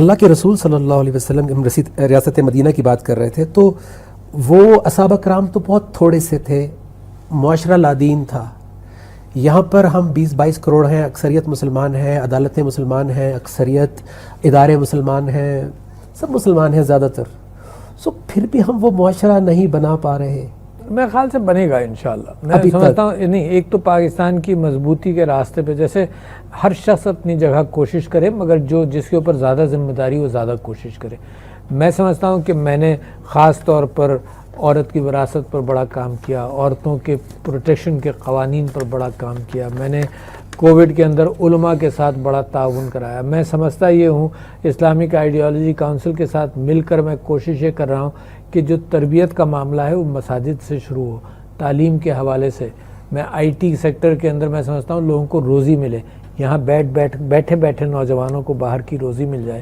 اللہ کے رسول صلی اللہ علیہ وسلم ہم ریاست مدینہ کی بات کر رہے تھے، تو وہ اصحابہ کرام تو بہت تھوڑے سے تھے، معاشرہ لادین تھا. یہاں پر ہم 20-22 کروڑ ہیں، اکثریت مسلمان ہیں، عدالتیں مسلمان ہیں، اکثریت ادارے مسلمان ہیں، سب مسلمان ہیں زیادہ تر. پھر بھی ہم وہ معاشرہ نہیں بنا پا رہے. میرے خیال سے بنے گا انشاءاللہ. میں سمجھتا ہوں نہیں، ایک تو پاکستان کی مضبوطی کے راستے پہ جیسے ہر شخص اپنی جگہ کوشش کرے، مگر جس کے اوپر زیادہ ذمہ داری وہ زیادہ کوشش کرے. میں سمجھتا ہوں کہ میں نے خاص طور پر عورت کی وراثت پر بڑا کام کیا، عورتوں کے پروٹیکشن کے قوانین پر بڑا کام کیا. میں نے کووڈ کے اندر علماء کے ساتھ بڑا تعاون کرایا. میں سمجھتا یہ ہوں اسلامک آئیڈیالوجی کونسل کے ساتھ مل کر میں کوشش یہ کر رہا ہوں کہ جو تربیت کا معاملہ ہے وہ مساجد سے شروع ہو، تعلیم کے حوالے سے. میں آئی ٹی سیکٹر کے اندر میں سمجھتا ہوں لوگوں کو روزی ملے، یہاں بیٹھے بیٹھے نوجوانوں کو باہر کی روزی مل جائے.